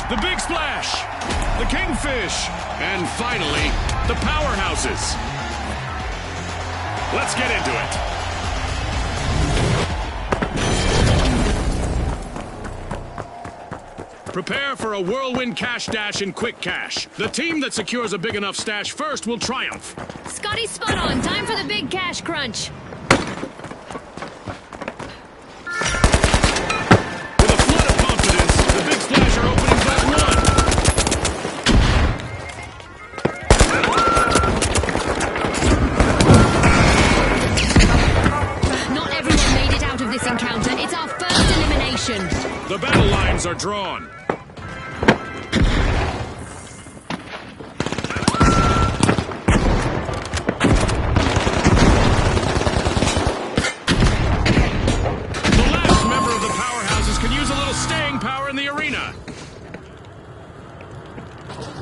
the big splash, the kingfish, and finally, the powerhouses. Let's get into it. Prepare for a whirlwind cash dash in quick cash. The team that secures a big enough stash first will triumph. Scotty's spot on. Time for the big cash crunch. With a flood of confidence, the big splash are opening but one. Not everyone made it out of this encounter. It's our first elimination. The battle lines are drawn.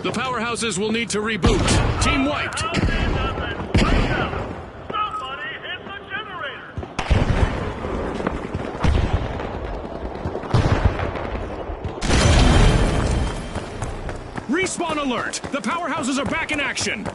The powerhouses will need to reboot. Team wiped. Somebody hit the generator. Respawn alert! The powerhouses are back in action.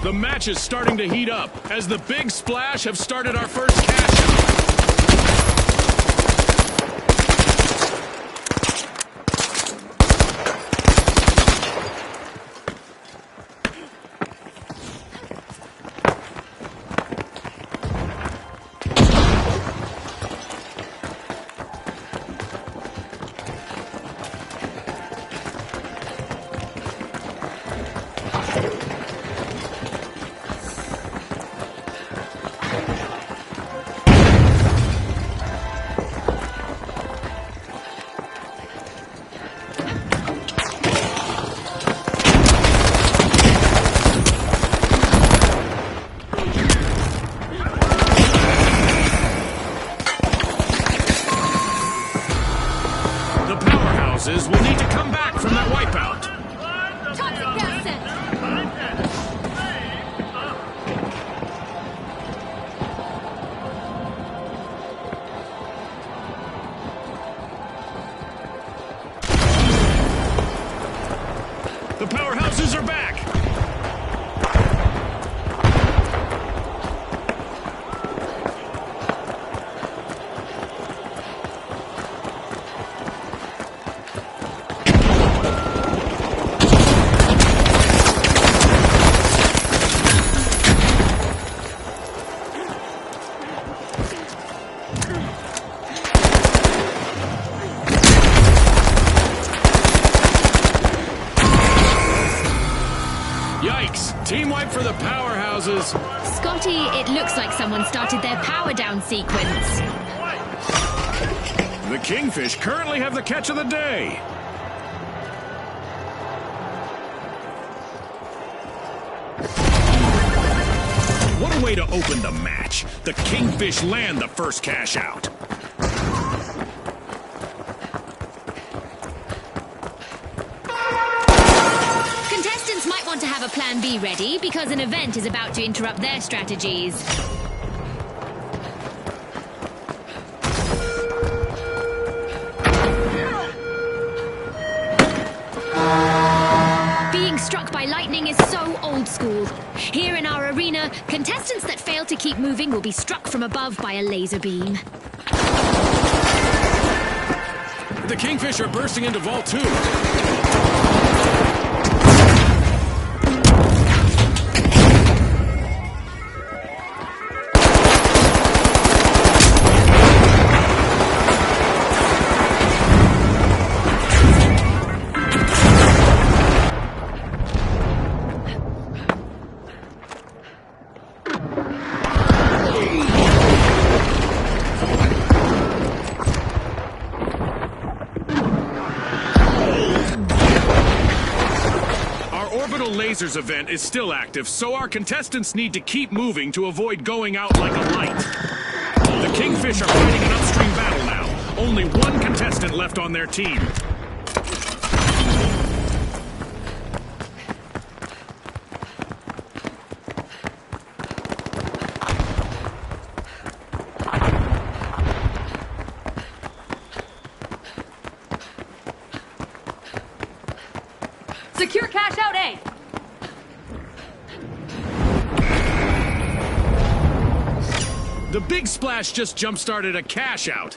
The match is starting to heat up, as the big splash have started our first cash out. Will need to come back from that wipeout. Toxic gas set. The powerhouses are back. Team wipe for the powerhouses. Scotty, it looks like someone started their power down sequence. The kingfish currently have the catch of the day. What a way to open the match. The kingfish land the first cash out. To have a plan B ready because an event is about to interrupt their strategies. Being struck by lightning is so old school. Here in our arena, contestants that fail to keep moving will be struck from above by a laser beam. The kingfish are bursting into Vault 2. lasers event is still active, so our contestants need to keep moving to avoid going out like a light. The Kingfish are fighting an upstream battle now. Only one contestant left on their team. Secure cash out A. The Big Splash just jump-started a cash out.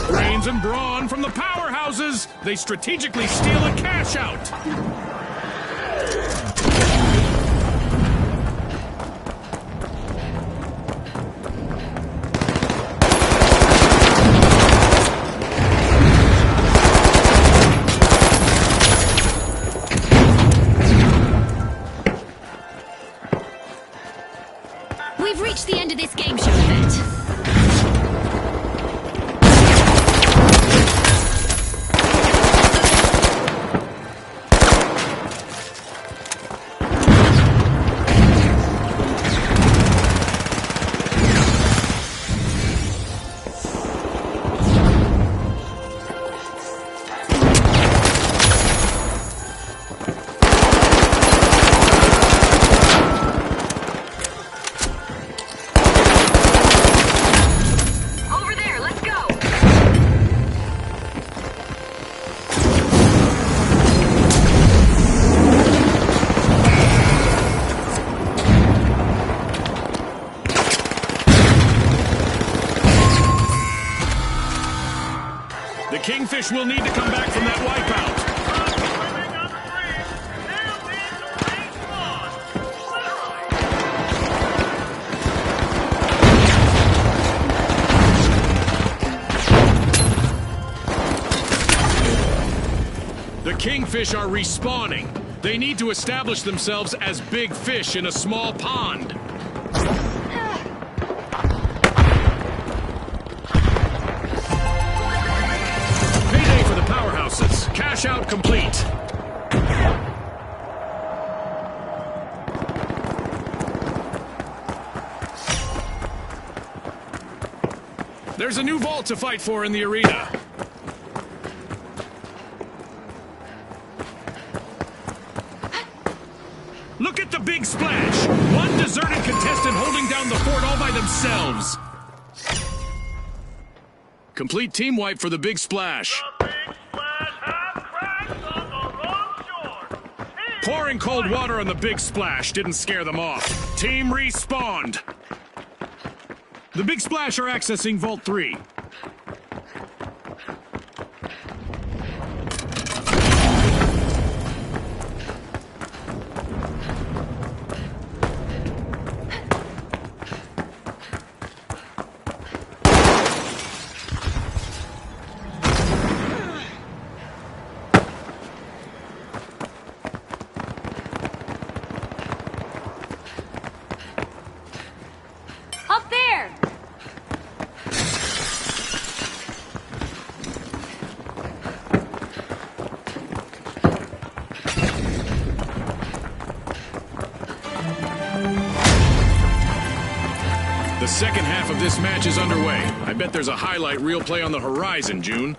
Brains and brawn from the powerhouses. They strategically steal a cash out. We've reached the end of this game show event. The Kingfish will need to come back from that wipeout. The Kingfish are respawning. They need to establish themselves as big fish in a small pond. Cash out complete. There's a new vault to fight for in the arena. Look at the Big Splash. One deserted contestant holding down the fort all by themselves. Complete team wipe for the Big Splash. Pouring cold water on the Big Splash didn't scare them off. Team respawned. The Big Splash are accessing Vault 3. Up there! The second half of this match is underway. I bet there's a highlight reel play on the horizon, June.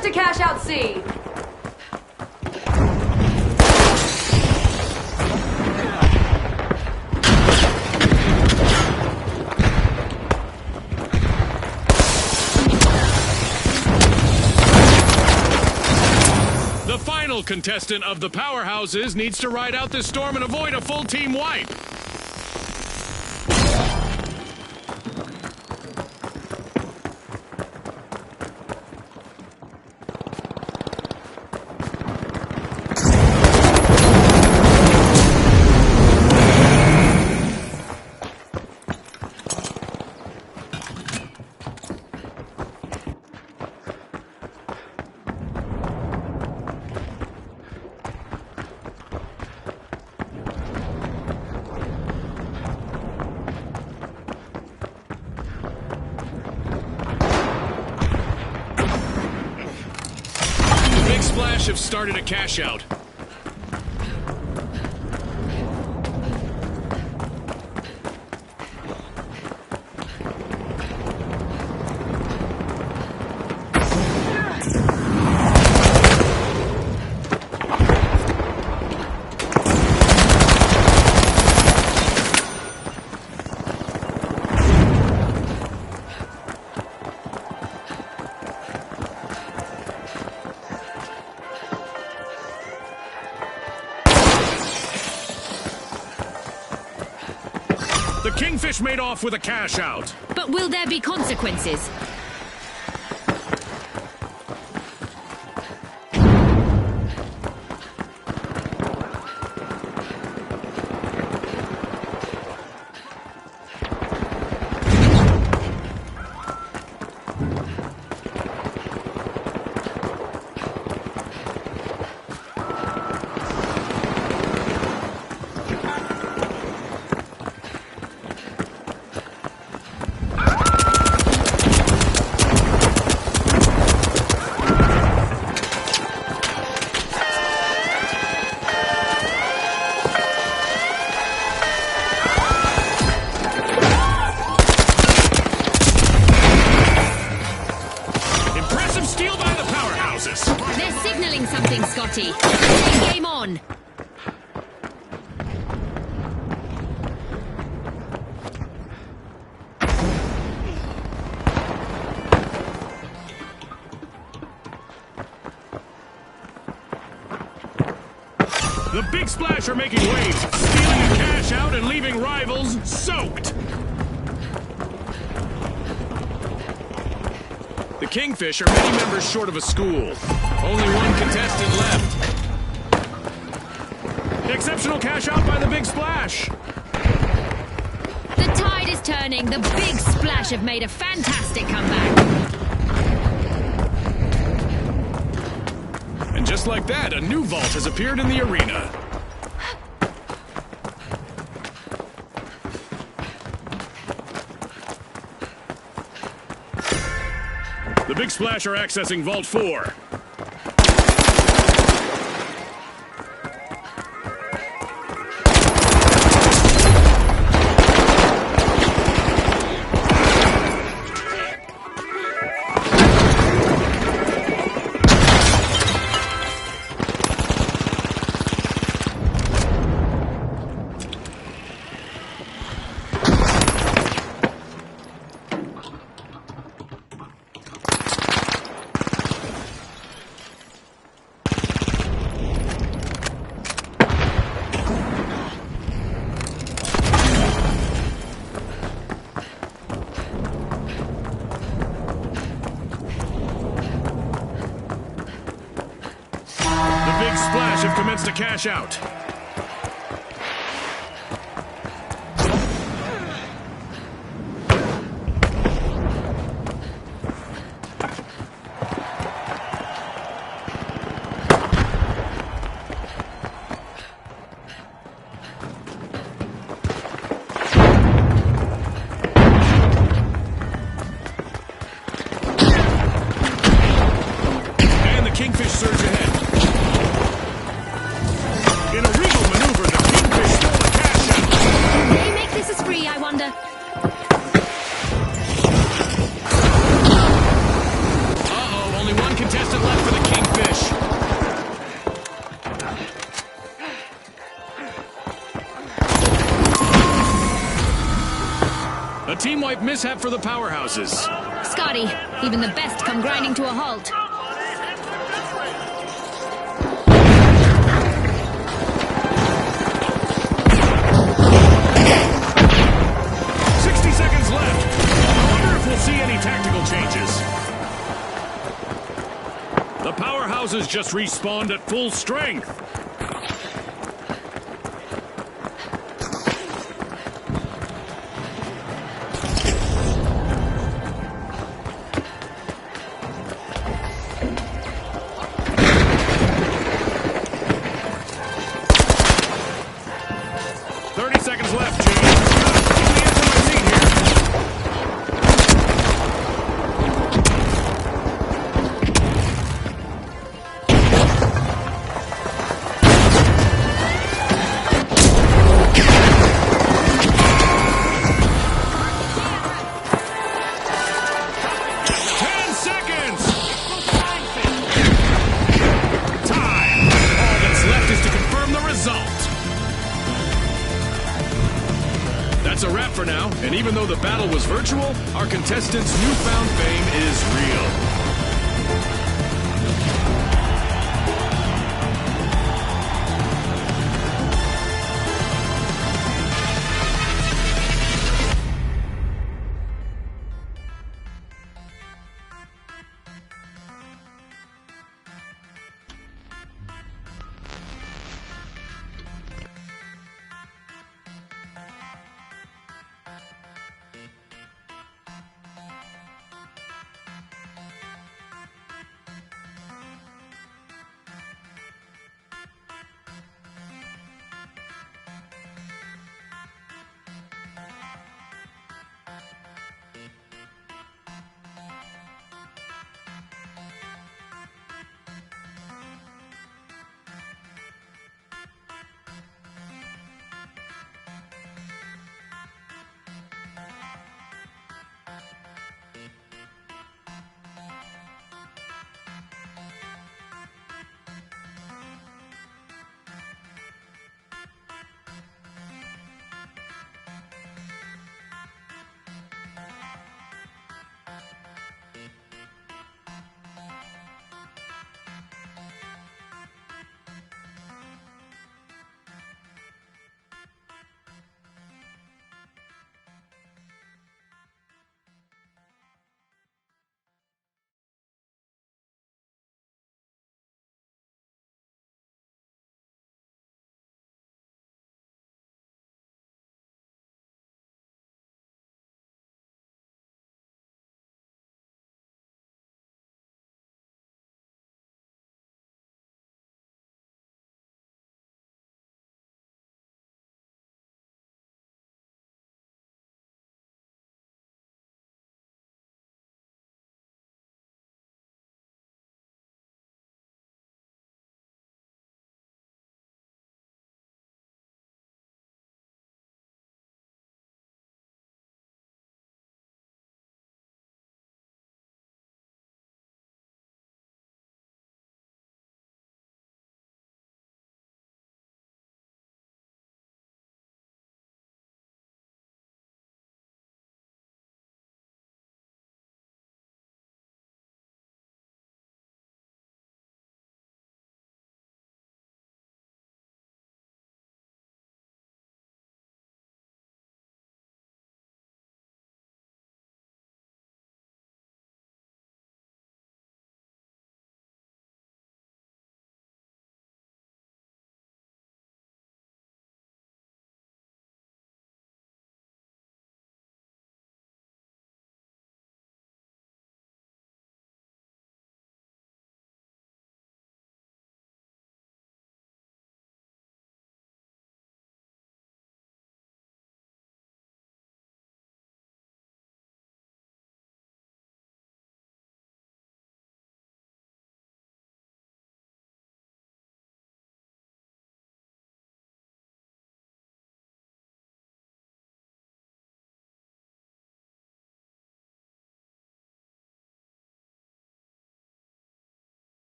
much to cash out C. The final contestant of the powerhouses needs to ride out this storm and avoid a full team wipe. Splash have started a cash out. The Kingfish made off with a cash out. But will there be consequences? They're signaling something, Scotty. Take game on. The Big Splash are making waves, stealing a cash out and leaving rivals soaked. The Kingfish are many members short of a school. Only one contestant left. Exceptional cash out by the Big Splash. The tide is turning. The Big Splash have made a fantastic comeback. And just like that, a new vault has appeared in the arena. The Big Splash are accessing Vault 4. Big Splash have commenced a cash out. And the Kingfish surge ahead. In a regal maneuver, the Kingfish stole a cash out. May they make this a spree, I wonder? Uh-oh, only one contestant left. A team wipe mishap for the powerhouses. Scotty, even the best come grinding to a halt. Somebody hit the generator. 60 seconds left. I wonder if we'll see any tactical changes. The powerhouses just respawned at full strength. Seconds left, James. Keep the edge on my seat here. That's a wrap for now, and even though the battle was virtual, our contestants' newfound fame is real.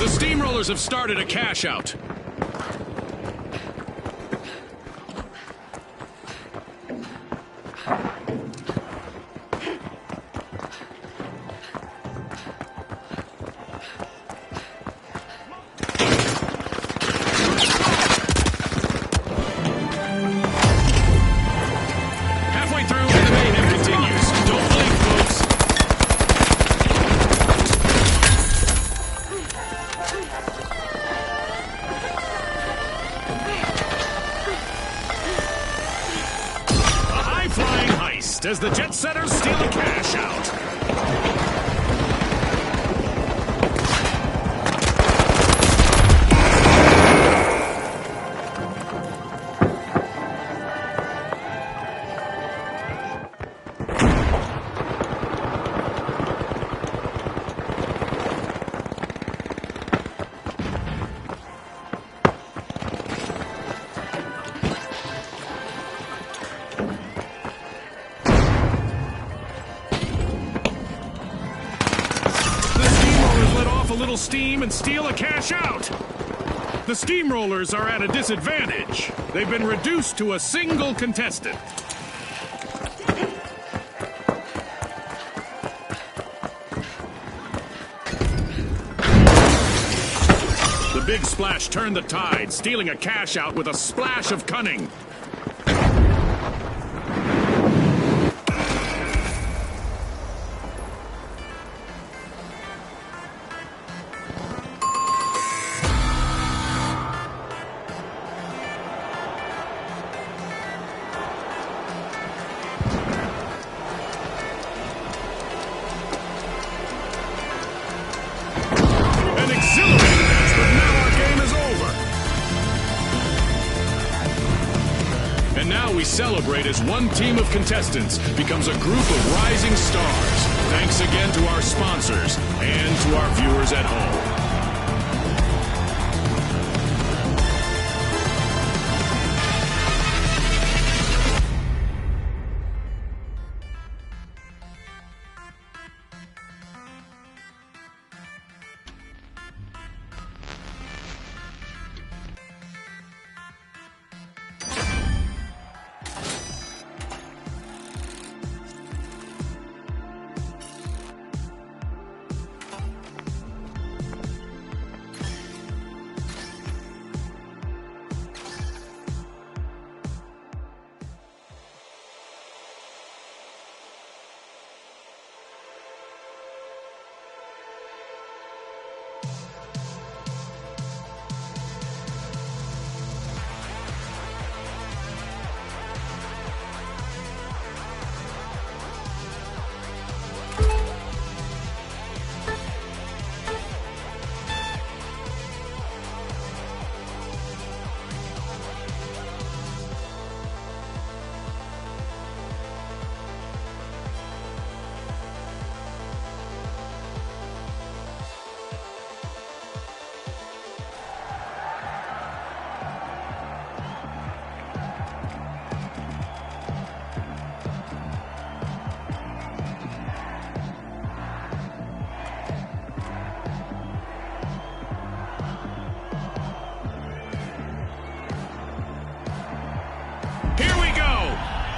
The steamrollers have started a cash out. Halfway through, and the mayhem continues. Don't blink, folks. A high-flying heist as the jet setters steal a cash out. A little steam and steal a cash out. The steamrollers are at a disadvantage. They've been reduced to a single contestant. The big splash turned the tide, stealing a cash out with a splash of cunning. And now we celebrate as one team of contestants becomes a group of rising stars. Thanks again to our sponsors and to our viewers at home.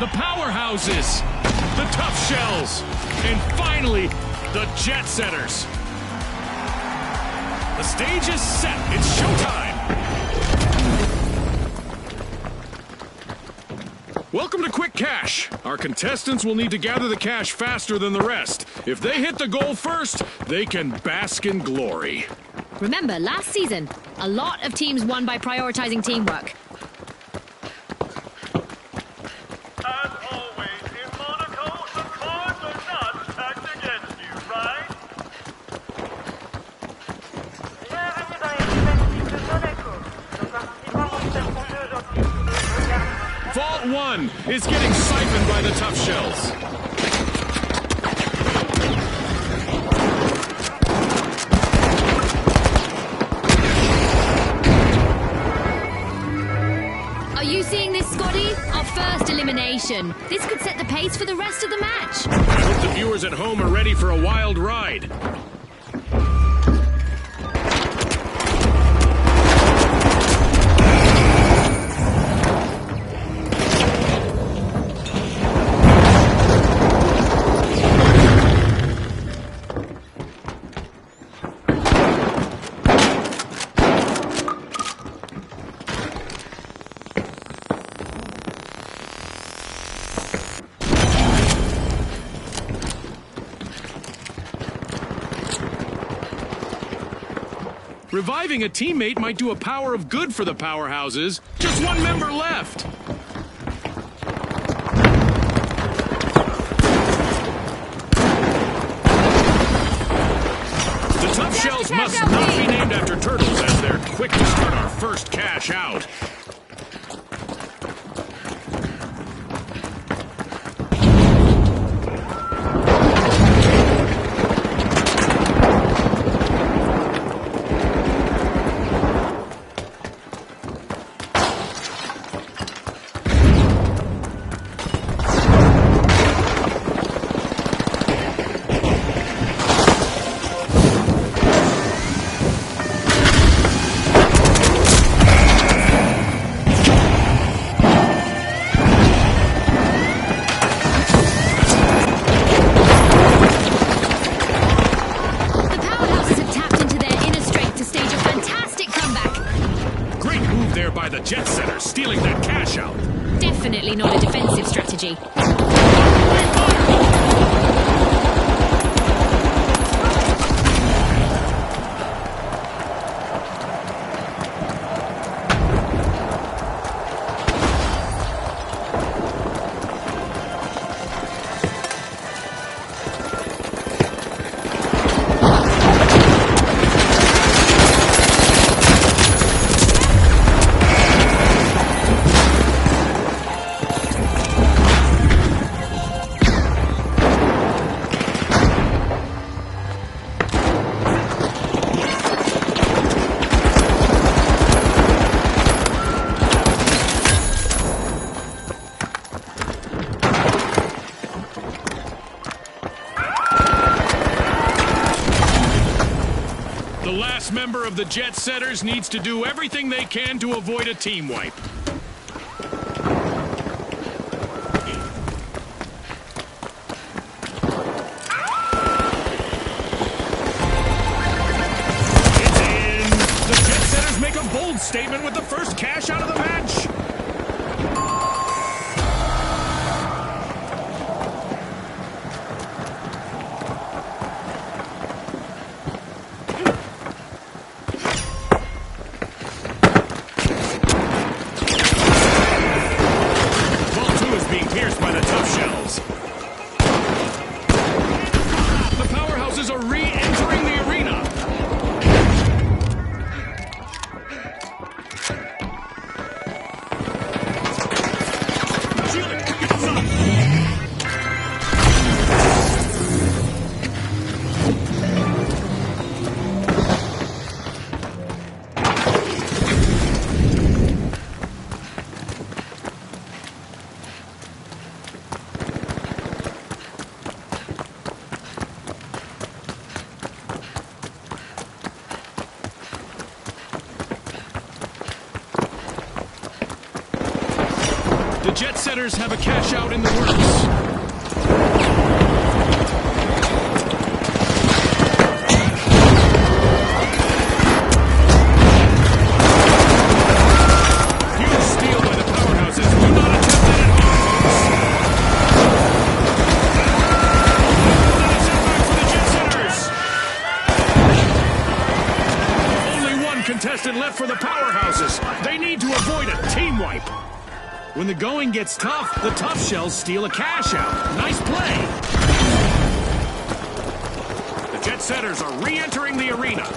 The powerhouses, the tough shells, and finally, the jet setters. The stage is set. It's showtime. Welcome to Quick Cash. Our contestants will need to gather the cash faster than the rest. If they hit the goal first, they can bask in glory. Remember, last season, a lot of teams won by prioritizing teamwork. Vault 1 is getting siphoned by the tough shells. Are you seeing this, Scotty? Our first elimination. This could set the pace for the rest of the match. I hope the viewers at home are ready for a wild ride. Reviving a teammate might do a power of good for the powerhouses. Just one member left. The tough shells must not be named after turtles, as they're quick to start our first cash out. By the jet setters stealing that cash out. Definitely not a defensive strategy. The last member of the jet setters needs to do everything they can to avoid a team wipe. It's in! The jet setters make a bold statement with the first cash out of the match. Pierced by the tough shells. The powerhouses are re-entering the arena. The jet setters have a cash out in the works. Huge steal by the powerhouses. Do not attempt that at home, folks. Another setback for the jet setters. Only one contestant left for the powerhouses. They need to avoid a team wipe. When the going gets tough, the tough shells steal a cash out. Nice play. The jet setters are re-entering the arena.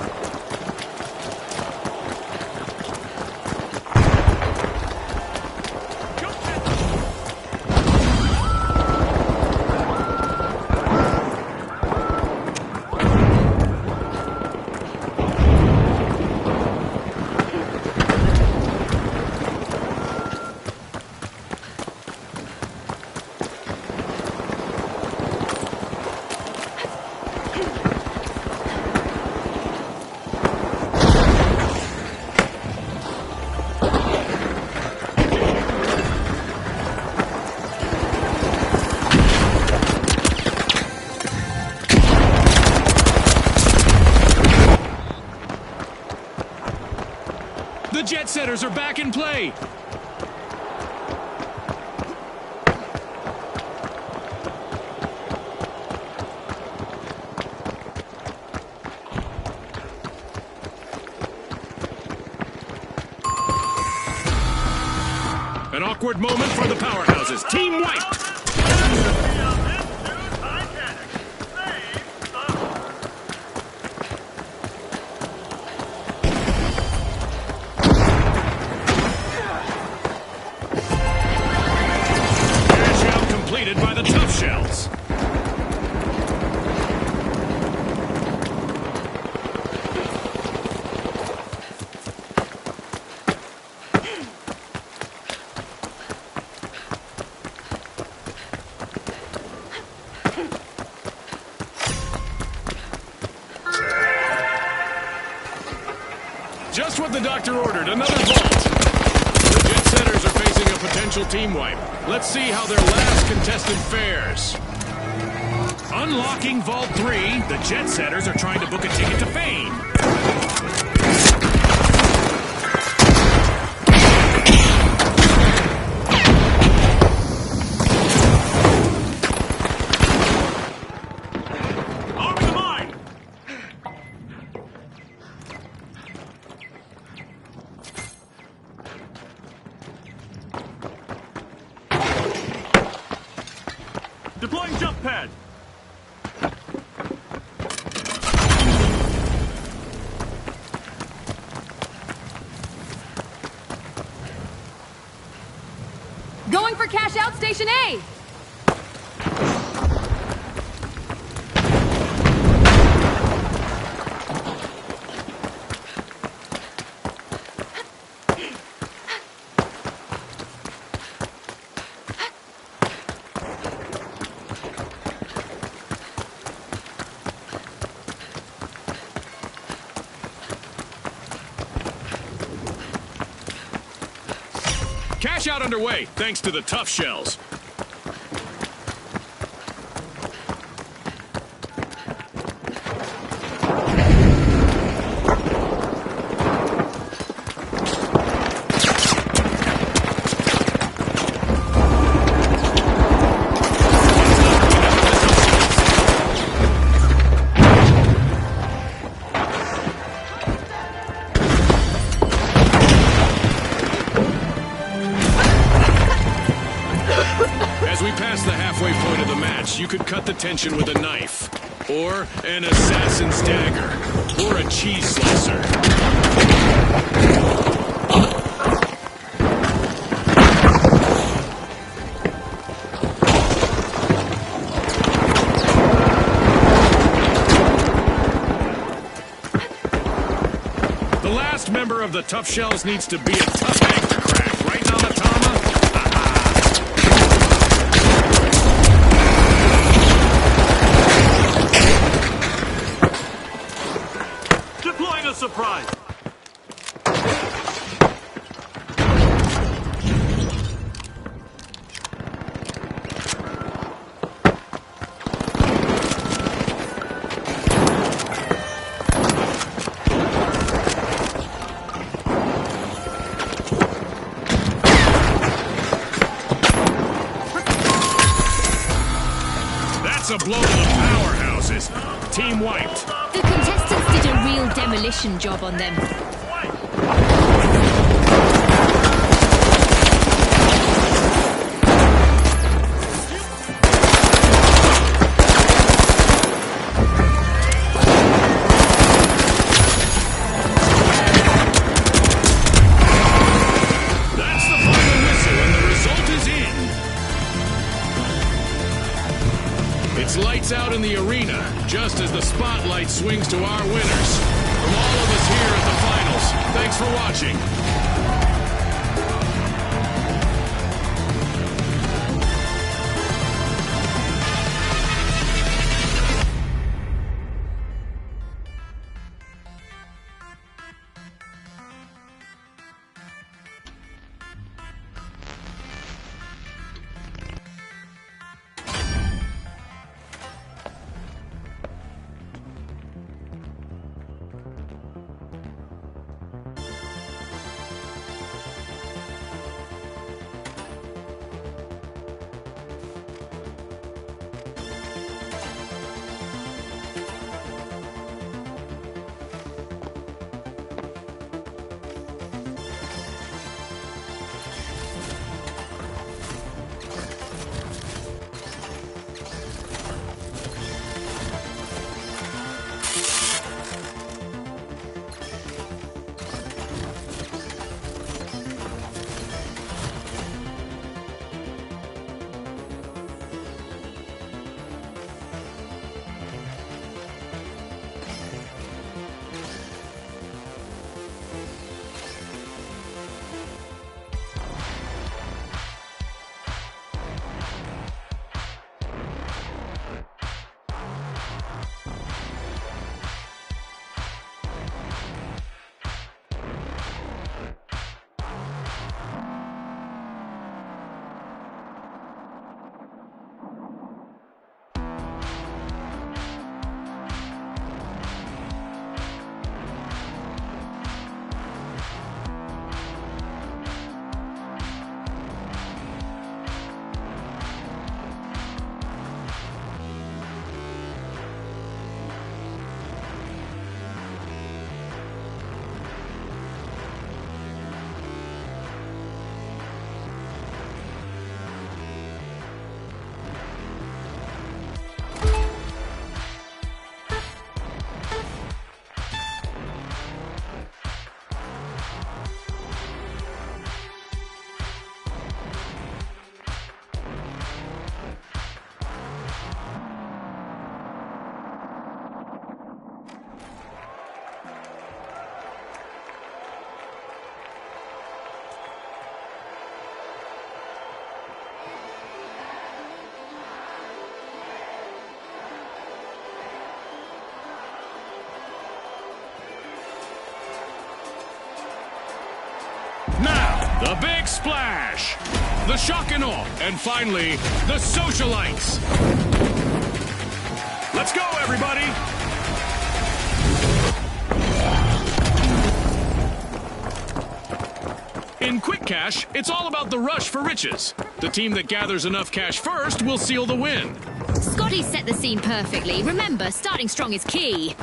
The jet setters are back in play. An awkward moment for the powerhouses. Team wiped! Cash out completed by the tough shells. Just what the doctor ordered, another vault. The Jet Setters are facing a potential team wipe. Let's see how their last contestant fares. Unlocking Vault 3, the Jet Setters are trying to book a ticket to fame. Deploying jump pad. Going for cash out station A. Cash out underway, thanks to the tough shells. As we pass the halfway point of the match, you could cut the tension with a knife, or an assassin's dagger, or a cheese slicer. The last member of the Tough Shells needs to be a tough egg to crack, right, Namatama? Deploying a surprise. That's a blow to the powerhouses. Team wiped. The contestants did a real demolition job on them. That's the final whistle, and the result is in. It's lights out in the arena, just as the spotlight swings to our winners. From all of us here at the finals, thanks for watching. big splash, the shock and awe, and finally, the socialites. Let's go, everybody! In Quick Cash, it's all about the rush for riches. The team that gathers enough cash first will seal the win. Scotty set the scene perfectly. Remember, starting strong is key.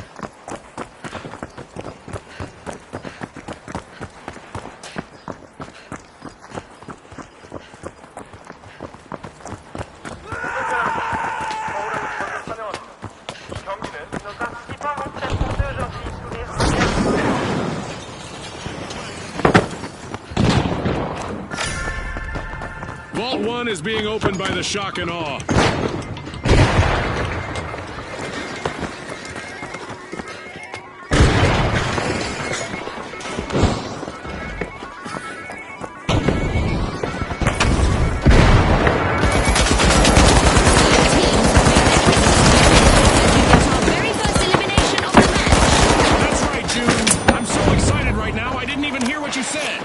Vault 1 is being opened by the shock and awe. Very first elimination of the match. That's right, June. I'm so excited right now, I didn't even hear what you said.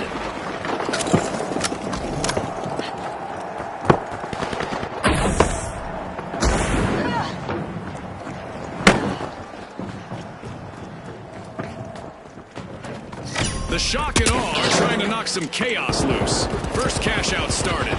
The shock and awe are trying to knock some chaos loose. First cash out started.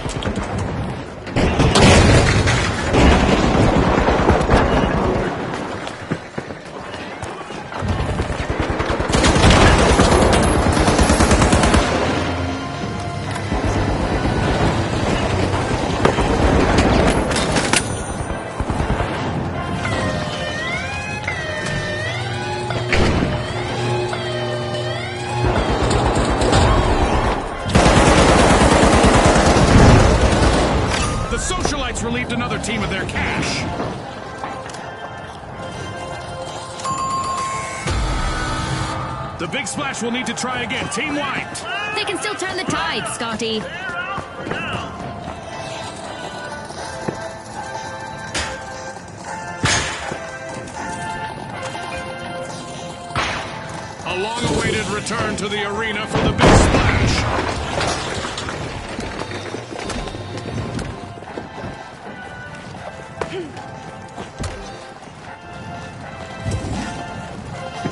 Socialites relieved another team of their cash. The big splash will need to try again. Team wiped. They can still turn the tide, Scotty. A long-awaited return to the arena for the big splash.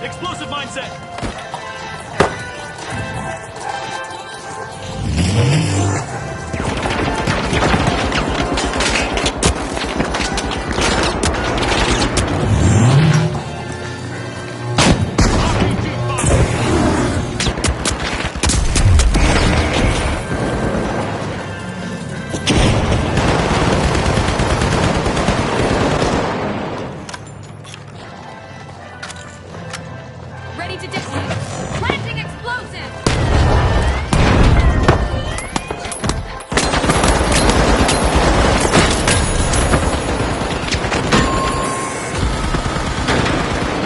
Explosive mindset. Ready to deploy. Planting explosive!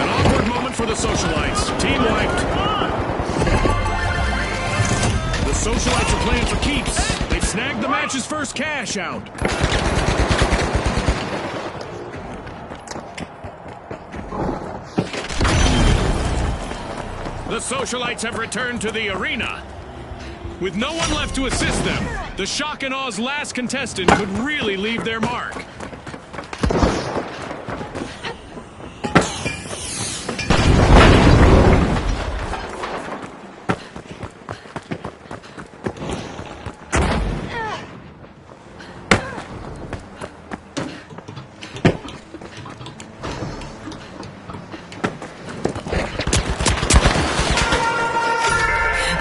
An awkward moment for the socialites. Team wiped. The socialites are playing for keeps. They've snagged the match's first cash out. The socialites have returned to the arena. With no one left to assist them, the shock and awe's last contestant could really leave their mark.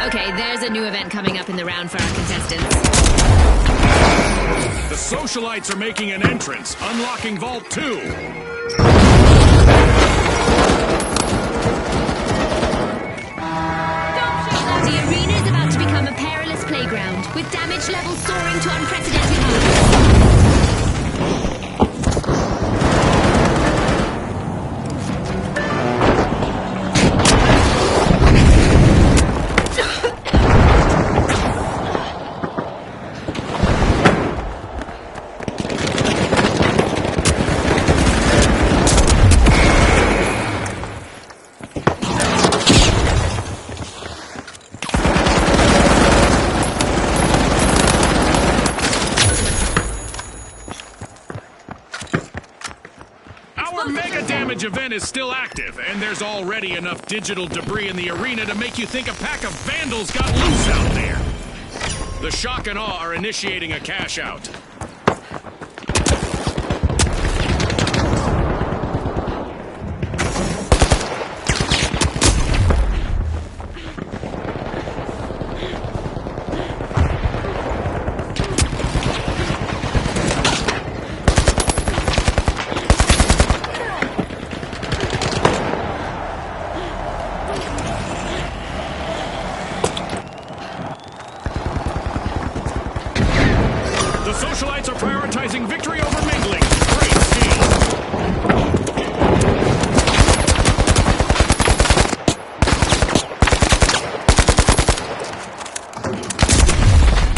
Okay, there's a new event coming up in the round for our contestants. The socialites are making an entrance, unlocking Vault 2. The arena is about to become a perilous playground, with damage levels soaring to unprecedented heights. Our mega damage event is still active, and there's already enough digital debris in the arena to make you think a pack of vandals got loose out there. The Shock and Awe are initiating a cash out. Socialites are prioritizing victory over mingling. Great steal.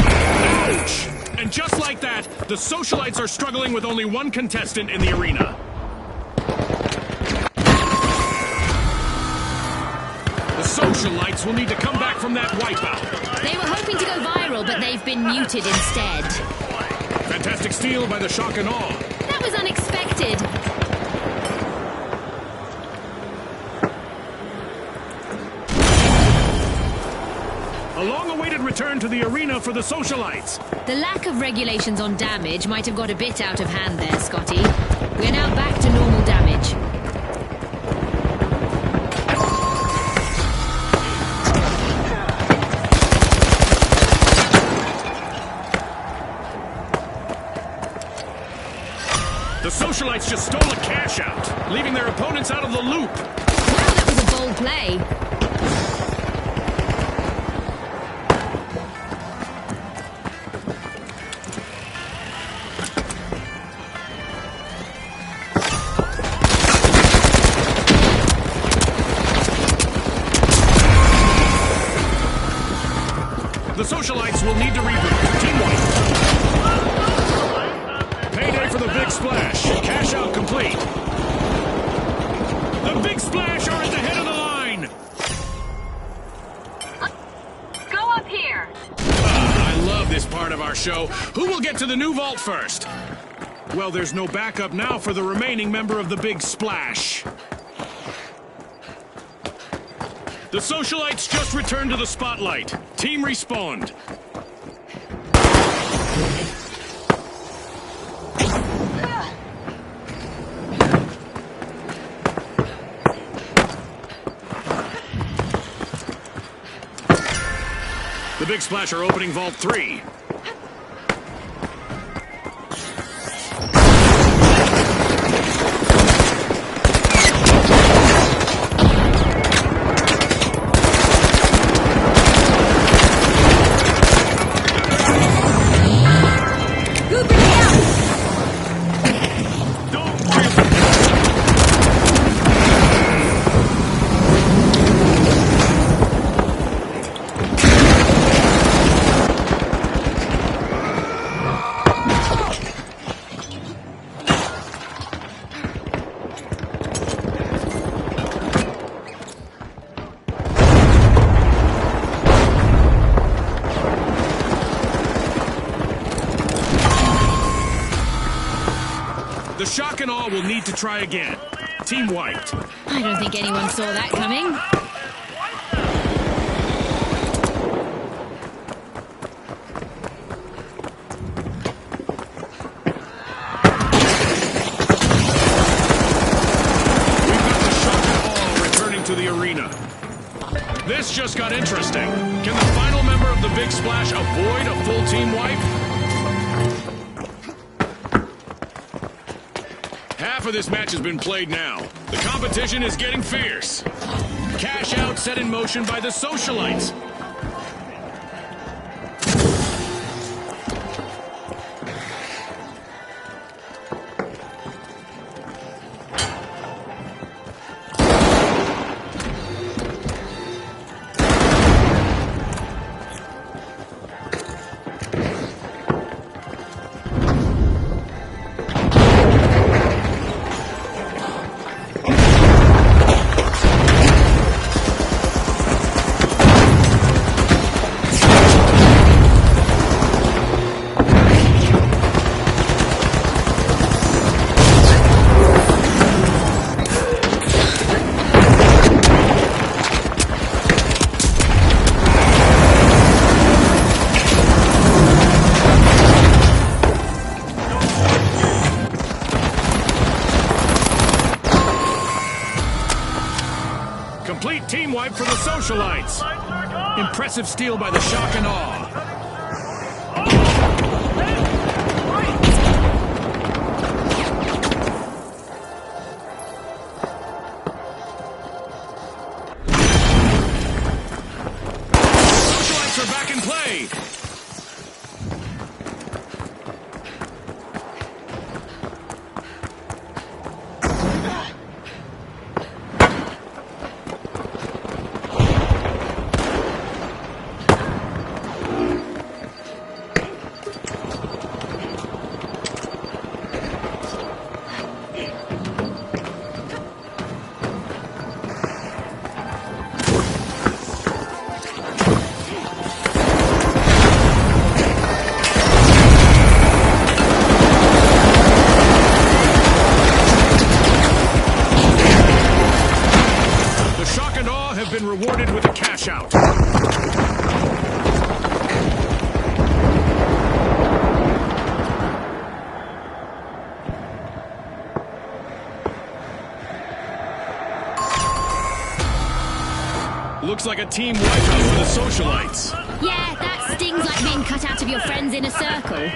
Ouch! And just like that, the Socialites are struggling with only one contestant in the arena. The Socialites will need to come back from that wipeout. They were hoping to go viral, but they've been muted instead. Fantastic steal by the Shock and Awe. That was unexpected. A long-awaited return to the arena for the Socialites. The lack of regulations on damage might have got a bit out of hand there, Scotty. We're now back to normal damage. The Socialites just stole a cash out, leaving their opponents out of the loop. Wow, that was a bold play. The Socialites will need to reboot. Team White. Payday for the Big Splash. Cash out complete. The Big Splash are at the head of the line. Go up here. I love this part of our show. Who will get to the new vault first? Well, there's no backup now for the remaining member of the Big Splash. The Socialites just returned to the spotlight. Team respawned. The Big Splash are opening Vault 3. The Shock and Awe will need to try again. Team wiped. I don't think anyone saw that coming. To the arena. This just got interesting. Can the final member of the Big Splash avoid a full team wipe? Half of this match has been played now. The competition is getting fierce. Cash out set in motion by the Socialites. complete team wipe for the socialites. Impressive steal by the shock and awe. Socialites are back in play. Been rewarded with a cash out. Looks like a team wipeout for the socialites. Yeah, that stings like being cut out of your friend's inner circle.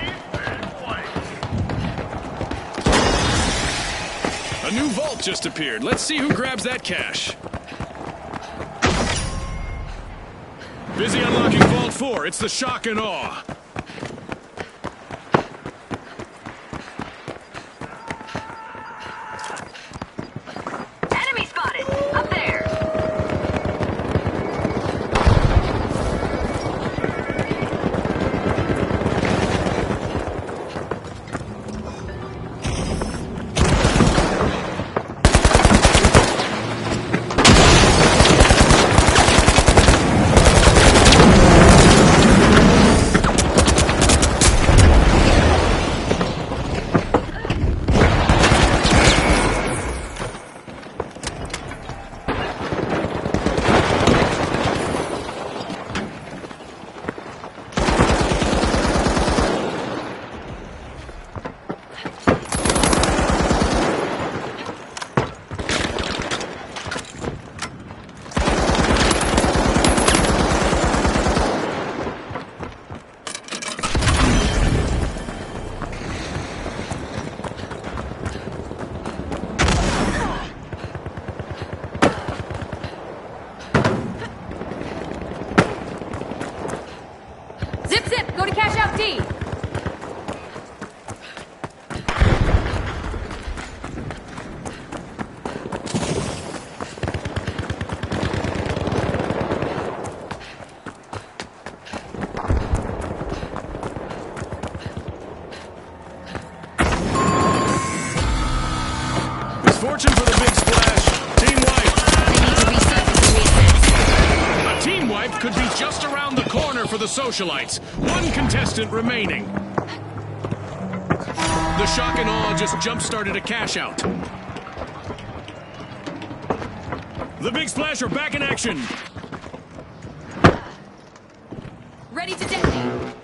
A new vault just appeared. Let's see who grabs that cash. Busy unlocking Vault 4. It's the shock and awe. Enemy spotted! Up there! Zip zip! Go to cash out D! Misfortune for the big splash. Team wipe. They need to resurface and reassess. A team wipe could be just around the corner for the socialites. One contestant remaining. The shock and awe just jump-started a cash out. The big splash are back in action. Ready to detonate!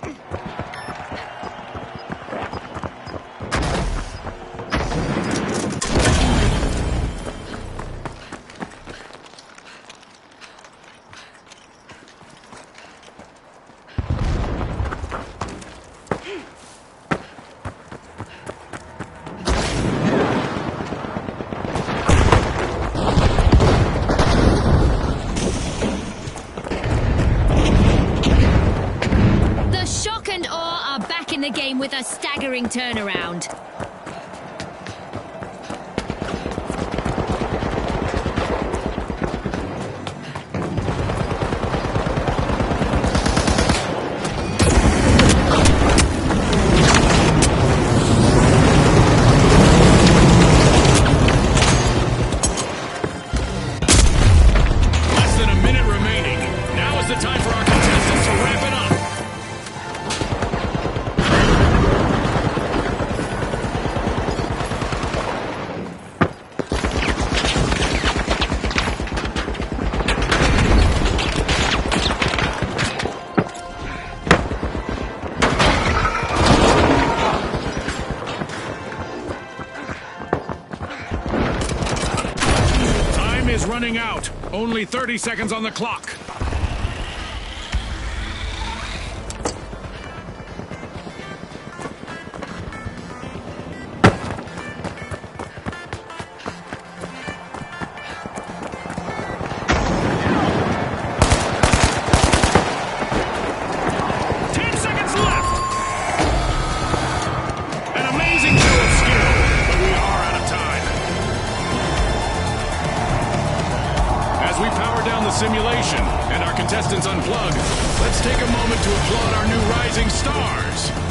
The game with a staggering turnaround. Less than a minute remaining. Now is the time for our contestants to wrap it up. is running out. Only 30 seconds on the clock. Simulation and our contestants unplug, let's take a moment to applaud our new rising stars.